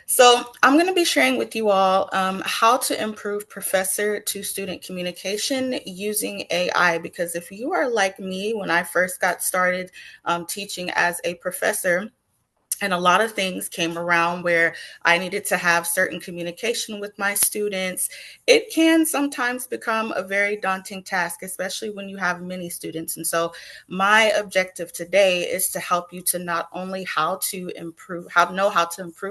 So, I'm going to be sharing with you all how to improve professor to student communication using AI. Because if you are like me, when I first got started teaching as a professor, and a lot of things came around where I needed to have certain communication with my students. It can sometimes become a very daunting task, especially when you have many students. And so my objective today is to help you to not only how to improve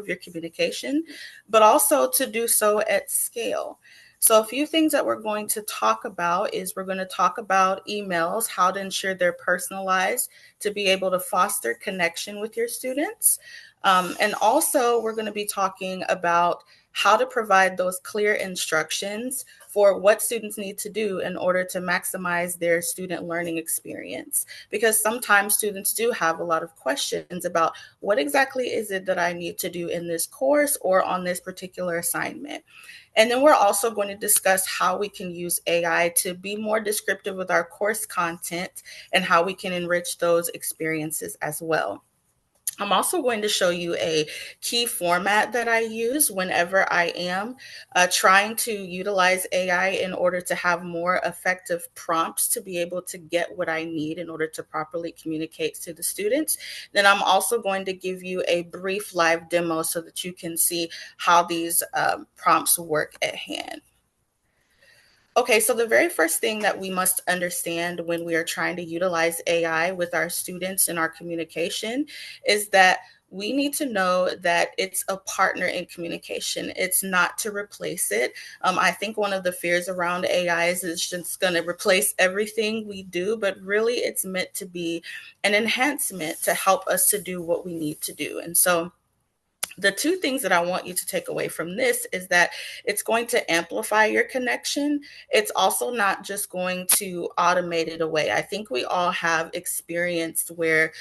your communication, but also to do so at scale. So, a few things that we're going to talk about is we're going to talk about emails, how to ensure they're personalized to be able to foster connection with your students. And also, we're going to be talking about how to provide those clear instructions for what students need to do in order to maximize their student learning experience. Because sometimes students do have a lot of questions about what exactly is it that I need to do in this course or on this particular assignment. And then we're also going to discuss how we can use AI to be more descriptive with our course content and how we can enrich those experiences as well. I'm also going to show you a key format that I use whenever I am trying to utilize AI in order to have more effective prompts to be able to get what I need in order to properly communicate to the students. Then I'm also going to give you a brief live demo so that you can see how these prompts work at hand. Okay, so the very first thing that we must understand when we are trying to utilize AI with our students in our communication is that we need to know that it's a partner in communication. It's not to replace it. I think one of the fears around AI is it's just going to replace everything we do, but really it's meant to be an enhancement to help us to do what we need to do. And so, the two things that I want you to take away from this is that it's going to amplify your connection. It's also not just going to automate it away. I think we all have experienced where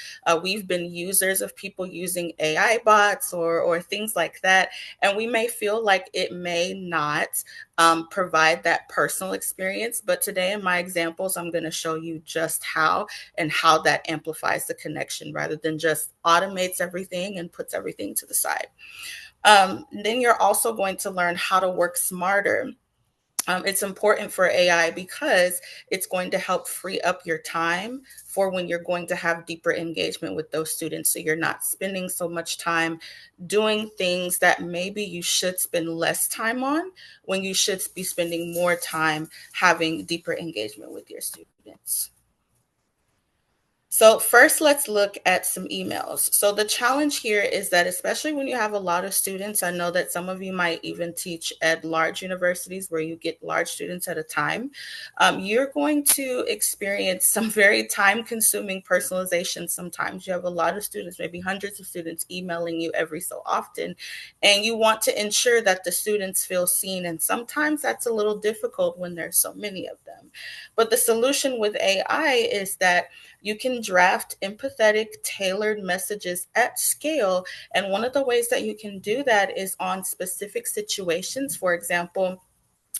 we've been users of people using AI bots or things like that, and we may feel like it may not provide that personal experience. But today, in my examples, I'm going to show you just how and how that amplifies the connection rather than just automates everything and puts everything to the side. Then you're also going to learn how to work smarter. It's important for AI because it's going to help free up your time for when you're going to have deeper engagement with those students. So you're not spending so much time doing things that maybe you should spend less time on when you should be spending more time having deeper engagement with your students. So first, let's look at some emails. So the challenge here is that especially when you have a lot of students, I know that some of you might even teach at large universities where you get large students at a time. You're going to experience some very time-consuming personalization. Sometimes you have a lot of students, maybe hundreds of students emailing you every so often, and you want to ensure that the students feel seen. And sometimes that's a little difficult when there's so many of them. But the solution with AI is that you can draft empathetic, tailored messages at scale. And one of the ways that you can do that is on specific situations. For example,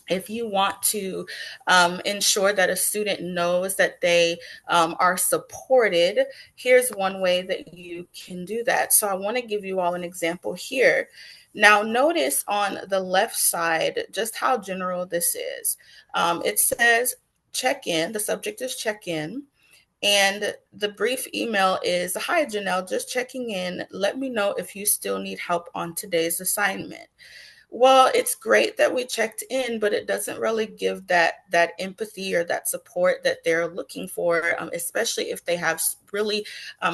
if you want to ensure that a student knows that they are supported, here's one way that you can do that. So I want to give you all an example here. Now, notice on the left side just how general this is. It says check in, the subject is check in. And the brief email is, "Hi, Janelle, just checking in. Let me know if you still need help on today's assignment." Well, it's great that we checked in, but it doesn't really give that empathy or that support that they're looking for, especially if they have really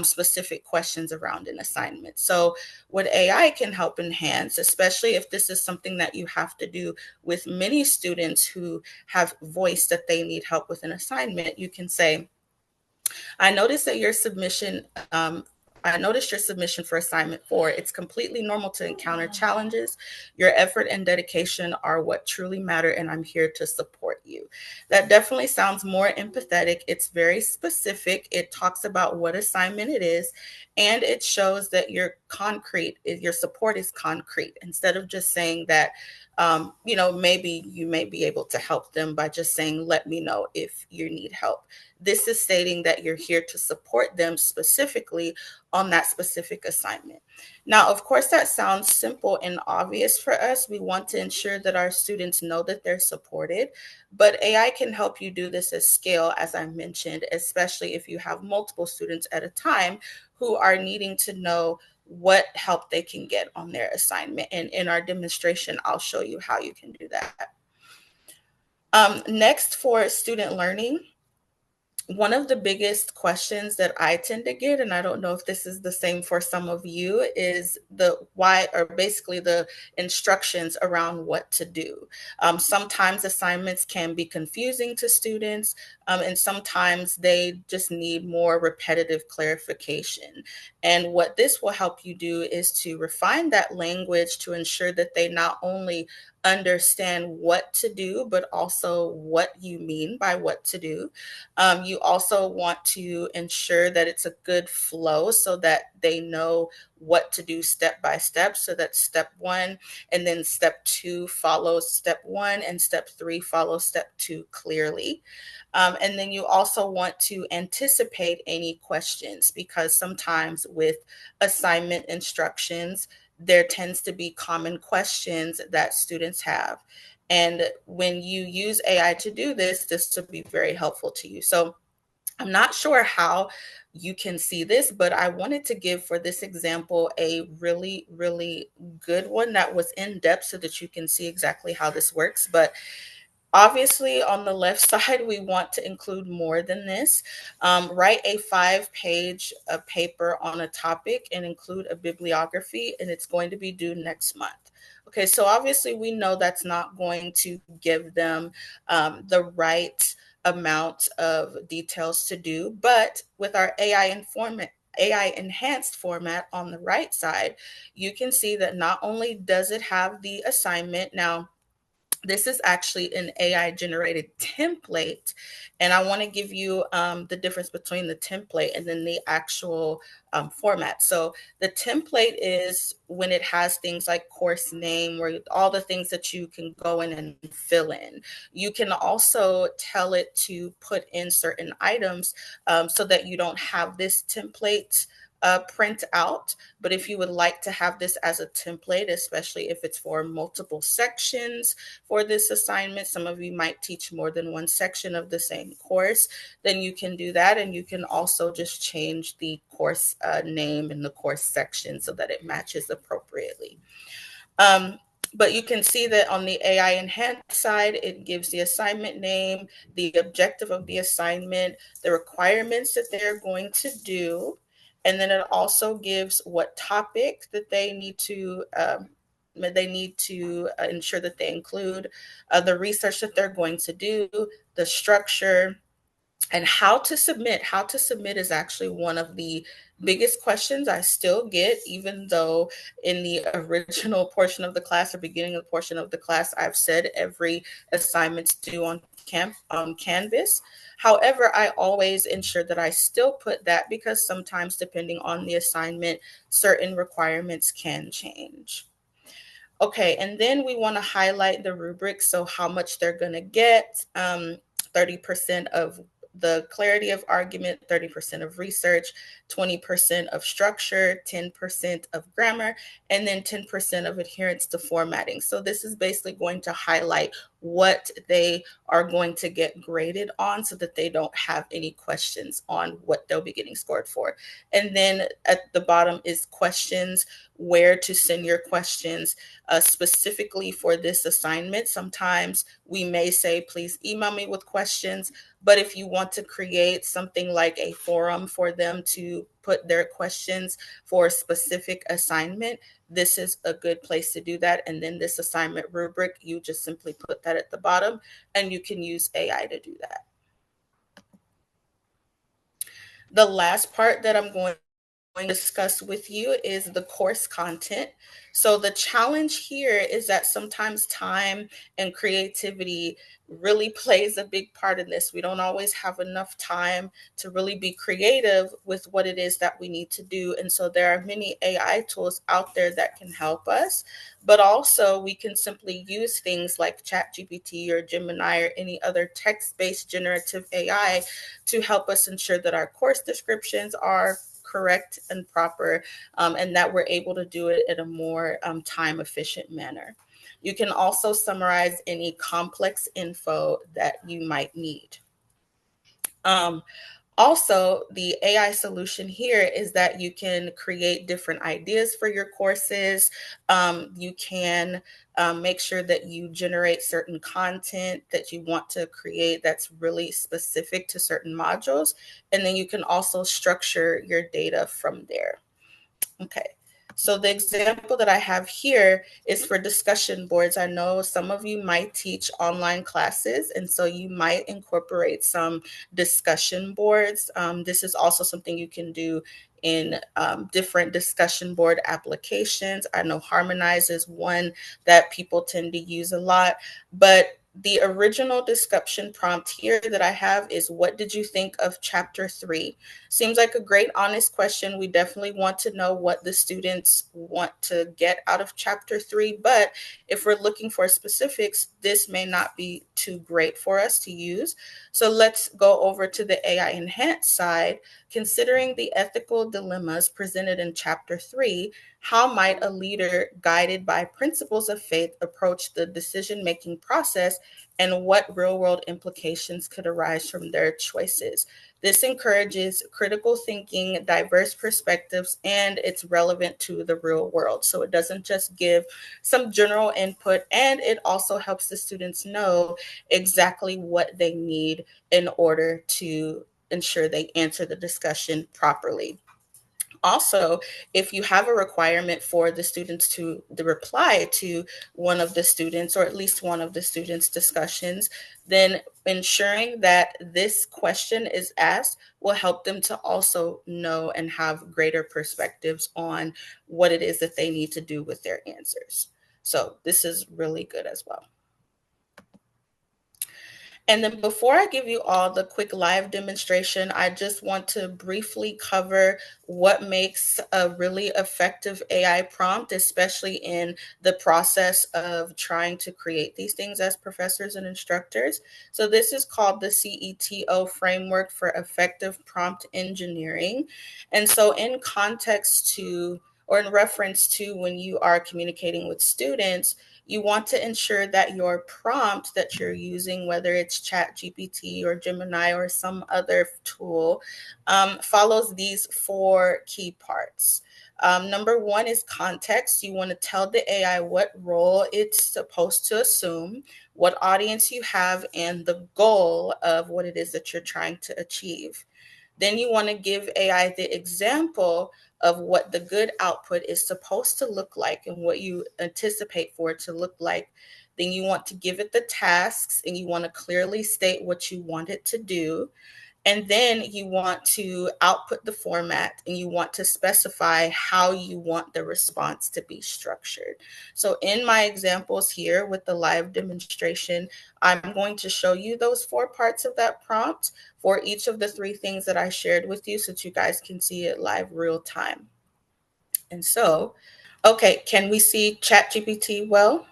specific questions around an assignment. So, what AI can help enhance, especially if this is something that you have to do with many students who have voiced that they need help with an assignment, you can say, I noticed that your submission, I noticed your submission for assignment 4. It's completely normal to encounter challenges. Your effort and dedication are what truly matter, and I'm here to support you. That definitely sounds more empathetic. It's very specific. It talks about what assignment it is, and it shows that your support is concrete, instead of just saying that, maybe you may be able to help them by just saying, let me know if you need help. This is stating that you're here to support them specifically on that specific assignment. Now, of course, that sounds simple and obvious for us. We want to ensure that our students know that they're supported, but AI can help you do this at scale, as I mentioned, especially if you have multiple students at a time who are needing to know what help they can get on their assignment. And in our demonstration, I'll show you how you can do that. Next, for student learning, one of the biggest questions that I tend to get, and I don't know if this is the same for some of you, is the why, or basically the instructions around what to do. Sometimes assignments can be confusing to students, and sometimes they just need more repetitive clarification. And what this will help you do is to refine that language to ensure that they not only understand what to do, but also what you mean by what to do. You also want to ensure that it's a good flow so that they know what to do step by step, so that step one and then step two follows step one and step three follows step two clearly. And then you also want to anticipate any questions, because sometimes with assignment instructions, there tends to be common questions that students have. And when you use AI to do this, this will be very helpful to you. So I'm not sure how you can see this, but I wanted to give for this example a really, really good one that was in depth so that you can see exactly how this works. But obviously, on the left side, we want to include more than this. Write a 5-page paper on a topic and include a bibliography, and it's going to be due next month. Okay, so obviously we know that's not going to give them the right amount of details to do, but with our AI enhanced format on the right side, you can see that not only does it have the assignment. Now, this is actually an AI generated template. And I want to give you the difference between the template and then the actual format. So the template is when it has things like course name, where all the things that you can go in and fill in. You can also tell it to put in certain items so that you don't have this template print out. But if you would like to have this as a template, especially if it's for multiple sections for this assignment, some of you might teach more than one section of the same course, then you can do that. And you can also just change the course name and the course section so that it matches appropriately. Um, but you can see that on the AI enhanced side, it gives the assignment name, the objective of the assignment, the requirements that they're going to do, and then it also gives what topic that they need to ensure that they include, the research that they're going to do, the structure, and how to submit. How to submit is actually one of the biggest questions I still get, even though in the original portion of the class or beginning of the portion of the class, I've said every assignment's due on Canvas. However, I always ensure that I still put that, because sometimes depending on the assignment, certain requirements can change. Okay, and then we want to highlight the rubric. So how much they're going to get, 30% of the clarity of argument, 30% of research, 20% of structure, 10% of grammar, and then 10% of adherence to formatting. So this is basically going to highlight what they are going to get graded on, so that they don't have any questions on what they'll be getting scored for. And then at the bottom is questions, where to send your questions specifically for this assignment. Sometimes we may say, please email me with questions. But if you want to create something like a forum for them to put their questions for a specific assignment, this is a good place to do that. And then this assignment rubric, you just simply put that at the bottom, and you can use AI to do that. The last part that I'm going to discuss with you is the course content. So the challenge here is that sometimes time and creativity really plays a big part in this. We don't always have enough time to really be creative with what it is that we need to do. And so there are many AI tools out there that can help us, but also we can simply use things like ChatGPT or Gemini or any other text-based generative AI to help us ensure that our course descriptions are correct and proper, and that we're able to do it in a more time efficient manner. You can also summarize any complex info that you might need. Um, Also, the AI solution here is that you can create different ideas for your courses. You can make sure that you generate certain content that you want to create that's really specific to certain modules. And then you can also structure your data from there. Okay. So the example that I have here is for discussion boards. I know some of you might teach online classes, and so you might incorporate some discussion boards. This is also something you can do in different discussion board applications. I know Harmonize is one that people tend to use a lot, but the original discussion prompt here that I have is, what did you think of chapter 3? Seems like a great, honest question. We definitely want to know what the students want to get out of chapter 3, but if we're looking for specifics, this may not be too great for us to use. So let's go over to the AI enhanced side. Considering the ethical dilemmas presented in chapter 3, how might a leader guided by principles of faith approach the decision-making process, and what real-world implications could arise from their choices? This encourages critical thinking, diverse perspectives, and it's relevant to the real world. So it doesn't just give some general input, and it also helps the students know exactly what they need in order to ensure they answer the discussion properly. Also, if you have a requirement for the students to the reply to one of the students or at least one of the students' discussions, then ensuring that this question is asked will help them to also know and have greater perspectives on what it is that they need to do with their answers. So this is really good as well. And then before I give you all the quick live demonstration, I just want to briefly cover what makes a really effective AI prompt, especially in the process of trying to create these things as professors and instructors. So this is called the CETO framework for effective prompt engineering. And so in context to, or in reference to when you are communicating with students, you want to ensure that your prompt that you're using, whether it's ChatGPT or Gemini or some other tool, follows these 4 key parts. Number 1 is context. You want to tell the AI what role it's supposed to assume, what audience you have, and the goal of what it is that you're trying to achieve. Then you want to give AI the example of what the good output is supposed to look like and what you anticipate for it to look like. Then you want to give it the tasks and you want to clearly state what you want it to do. And then you want to output the format and you want to specify how you want the response to be structured. So in my examples here with the live demonstration, I'm going to show you those 4 parts of that prompt for each of the 3 things that I shared with you so that you guys can see it live real time. And so, okay, can we see ChatGPT well?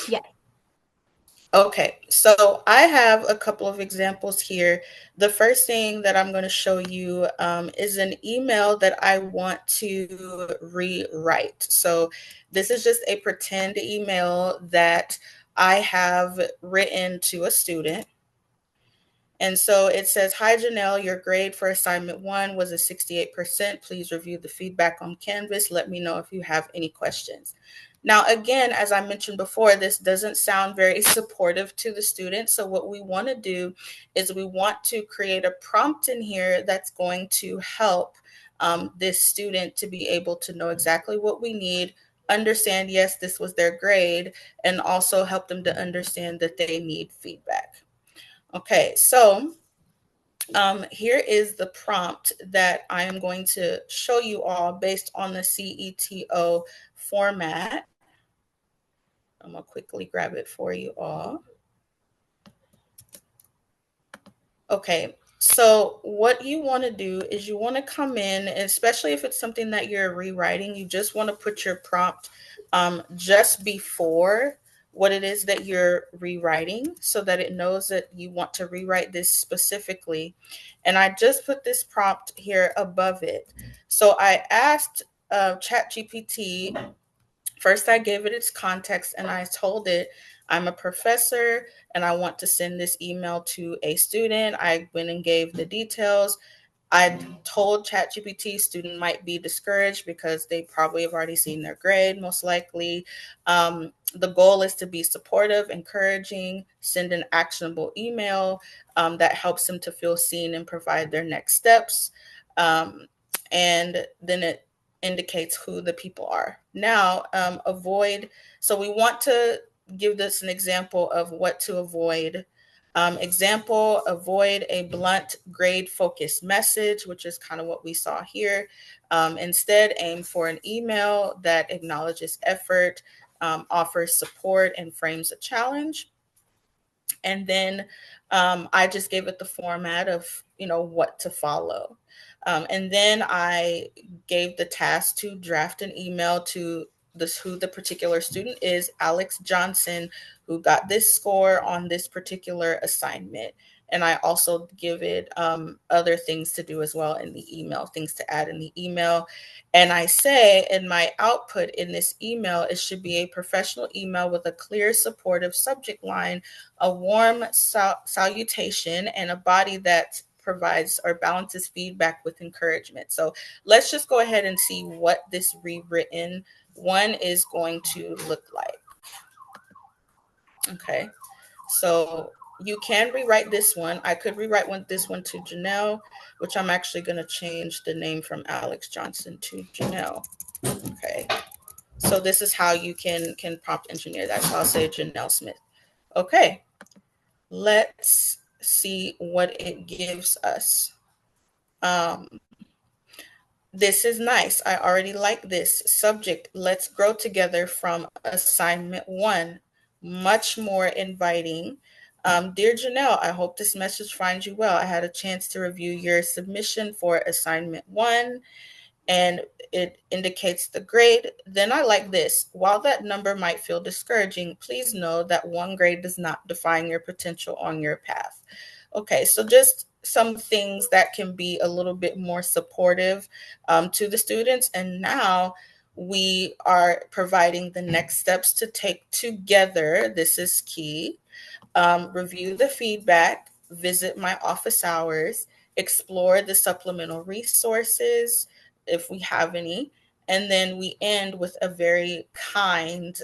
Yes. Okay, so I have a couple of examples here. The first thing that I'm going to show you is an email that I want to rewrite. So this is just a pretend email that I have written to a student. And so it says, "Hi, Janelle, your grade for assignment 1 was a 68%. Please review the feedback on Canvas. Let me know if you have any questions." Now, again, as I mentioned before, this doesn't sound very supportive to the student. So what we want to do is we want to create a prompt in here that's going to help this student to be able to know exactly what we need, understand, yes, this was their grade, and also help them to understand that they need feedback. Okay, so Here is the prompt that I am going to show you all based on the CETO format. I'm going to quickly grab it for you all. Okay, so what you want to do is you want to come in, especially if it's something that you're rewriting, you just want to put your prompt just before what it is that you're rewriting so that it knows that you want to rewrite this specifically. And I just put this prompt here above it. So I asked ChatGPT. First, I gave it its context and I told it, I'm a professor and I want to send this email to a student. I went and gave the details. I told ChatGPT student might be discouraged because they probably have already seen their grade, most likely. The goal is to be supportive, encouraging, send an actionable email that helps them to feel seen and provide their next steps. And then it indicates who the people are. Now, avoid. So we want to give this an example of what to avoid. Example, avoid a blunt grade focused message, which is kind of what we saw here. Instead, aim for an email that acknowledges effort, offers support, and frames a challenge. And then I just gave it the format of, what to follow. And then I gave the task to draft an email to this who the particular student is, Alex Johnson, who got this score on this particular assignment. And I also give it other things to do as well in the email, things to add in the email. And I say in my output in this email, it should be a professional email with a clear, supportive subject line, a warm salutation, and a body that provides or balances feedback with encouragement. So let's just go ahead and see what this rewritten one is going to look like. Okay, so you can rewrite this one. I could rewrite this one to Janelle, which I'm actually going to change the name from Alex Johnson to Janelle. Okay, so this is how you can prompt engineer that. So I'll say Janelle Smith. Okay, let's see what it gives us. Um, this is nice. I already like this. Subject, let's grow together from assignment one. Much more inviting. Dear Janelle, I hope this message finds you well. I had a chance to review your submission for assignment one and it indicates the grade. Then I like this. While that number might feel discouraging, please know that one grade does not define your potential on your path. Okay, so just some things that can be a little bit more supportive to the students. And now we are providing the next steps to take together. This is key. Review the feedback, visit my office hours, explore the supplemental resources if we have any, and then we end with a very kind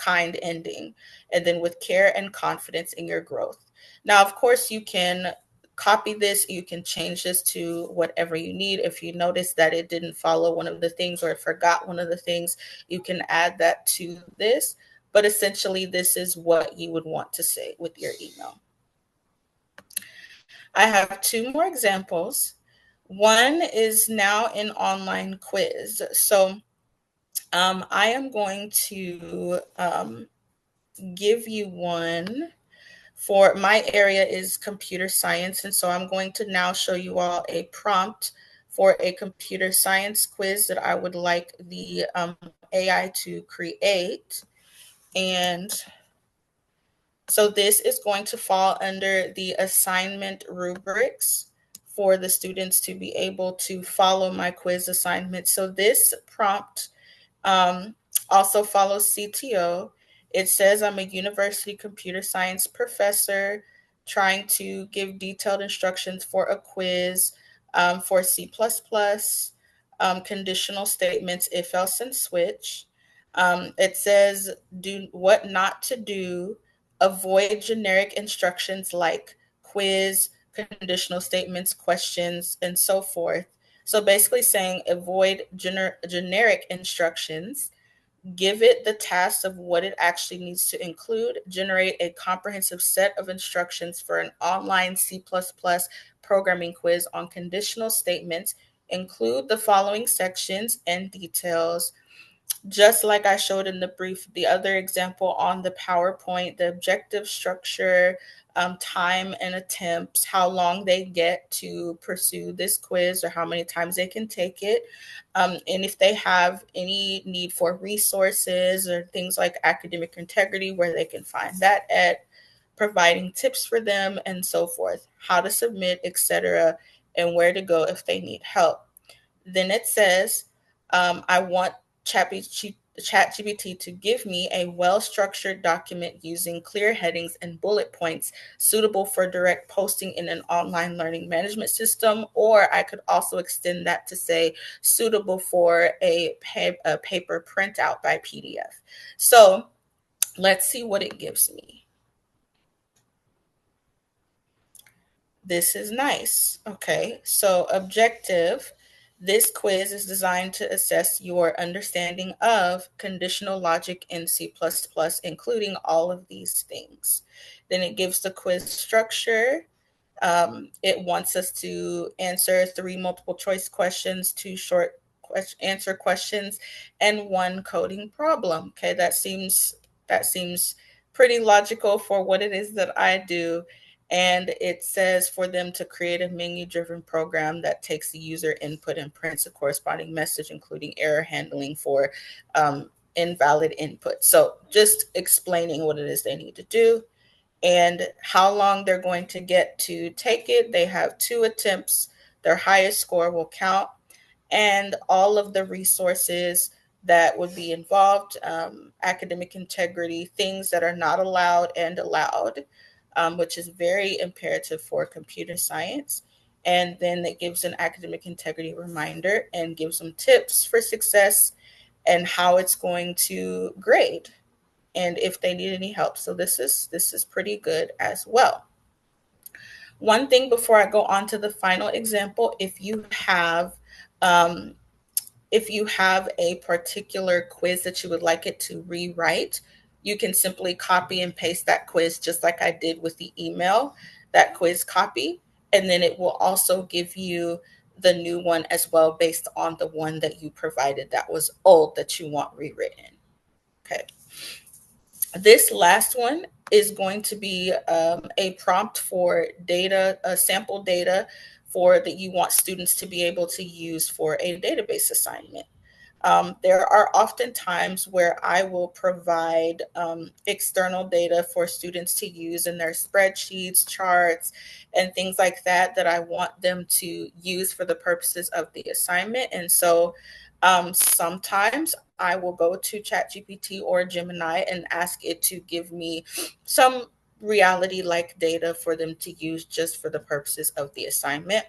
ending, and then with care and confidence in your growth. Now, of course, you can copy this, you can change this to whatever you need. If you notice that it didn't follow one of the things or it forgot one of the things, you can add that to this. But essentially, this is what you would want to say with your email. I have two more examples. One is now an online quiz. So I am going to give you one for my area is computer science. And so I'm going to now show you all a prompt for a computer science quiz that I would like the AI to create. And so this is going to fall under the assignment rubrics for the students to be able to follow my quiz assignment. So this prompt also follows CTO. It says I'm a university computer science professor trying to give detailed instructions for a quiz for C++, conditional statements, if, else, and switch. It says do what not to do, avoid generic instructions like quiz, conditional statements, questions, and so forth. So basically saying avoid generic instructions, give it the task of what it actually needs to include, generate a comprehensive set of instructions for an online C++ programming quiz on conditional statements, include the following sections and details. Just like I showed in the brief, the other example on the PowerPoint, the objective structure, time and attempts, how long they get to pursue this quiz or how many times they can take it. And if they have any need for resources or things like academic integrity, where they can find that at, providing tips for them and so forth, how to submit, etc., and where to go if they need help. Then it says, I want ChatGPT to give me a well structured document using clear headings and bullet points suitable for direct posting in an online learning management system. Or I could also extend that to say suitable for a paper printout by PDF. So let's see what it gives me. This is nice. Okay, so objective. This quiz is designed to assess your understanding of conditional logic in C++, including all of these things. Then it gives the quiz structure. It wants us to answer 3 multiple choice questions, 2 short answer questions, and 1 coding problem. Okay, that seems pretty logical for what it is that I do. And it says for them to create a menu driven program that takes the user input and prints a corresponding message, including error handling for invalid input. So just explaining what it is they need to do and how long they're going to get to take it. They have 2 attempts. Their highest score will count, and all of the resources that would be involved, academic integrity, things that are not allowed and allowed, which is very imperative for computer science. And then it gives an academic integrity reminder and gives them tips for success and how it's going to grade and if they need any help. So this is pretty good as well. One thing before I go on to the final example, um, if you have a particular quiz that you would like it to rewrite, you can simply copy and paste that quiz just like I did with the email, that quiz copy, and then it will also give you the new one as well based on the one that you provided that was old that you want rewritten. Okay. This last one is going to be a prompt for data, sample data for that you want students to be able to use for a database assignment. There are often times where I will provide external data for students to use in their spreadsheets, charts, and things like that that I want them to use for the purposes of the assignment. And so sometimes I will go to ChatGPT or Gemini and ask it to give me some reality like data for them to use just for the purposes of the assignment.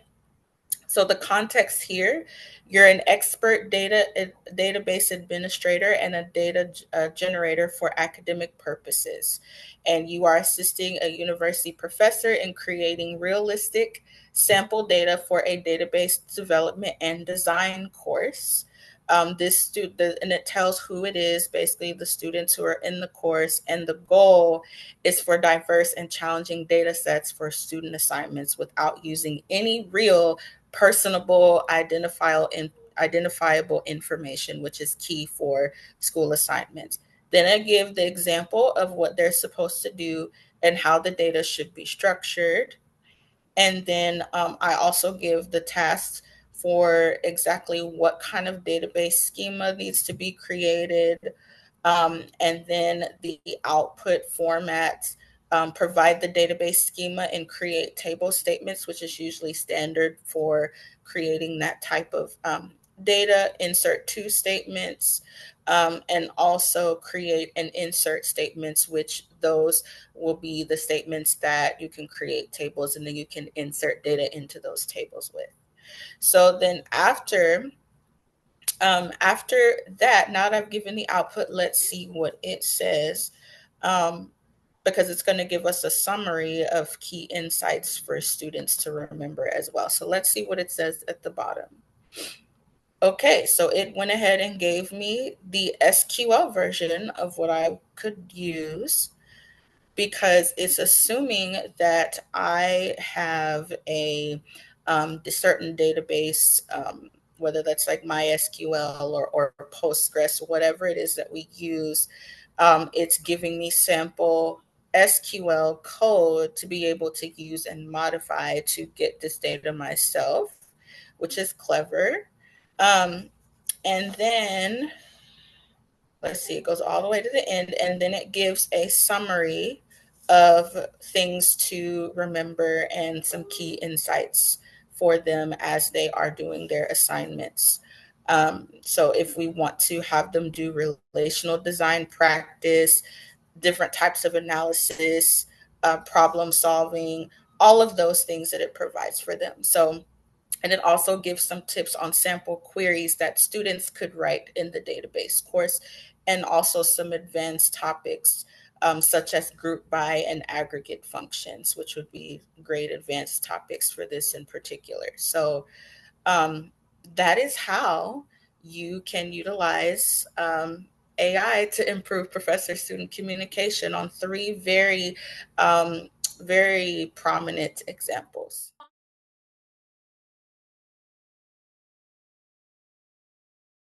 So the context here, you're an expert database administrator and a data generator for academic purposes, and you are assisting a university professor in creating realistic sample data for a database development and design course. And it tells who it is, basically the students who are in the course, and the goal is for diverse and challenging data sets for student assignments without using any real personable identifiable information, which is key for school assignments. Then I give the example of what they're supposed to do and how the data should be structured. And then I also give the tasks for exactly what kind of database schema needs to be created, and then the output formats, provide the database schema and create table statements, which is usually standard for creating that type of data, insert to statements, and also create and insert statements, which those will be the statements that you can create tables and then you can insert data into those tables with. So then after that, now that I've given the output, let's see what it says, um, because it's going to give us a summary of key insights for students to remember as well. So let's see what it says at the bottom. Okay, so it went ahead and gave me the SQL version of what I could use because it's assuming that I have a certain database, whether that's like MySQL or Postgres, whatever it is that we use. It's giving me sample SQL code to be able to use and modify to get this data myself, which is clever. Um, and then let's see, it goes all the way to the end, and then it gives a summary of things to remember and some key insights for them as they are doing their assignments. So if we want to have them do relational design practice, different types of analysis, problem solving, all of those things that it provides for them. So and it also gives some tips on sample queries that students could write in the database course, and also some advanced topics such as group by and aggregate functions, which would be great advanced topics for this in particular. So um, that is how you can utilize AI to improve professor-student communication on three very, very prominent examples.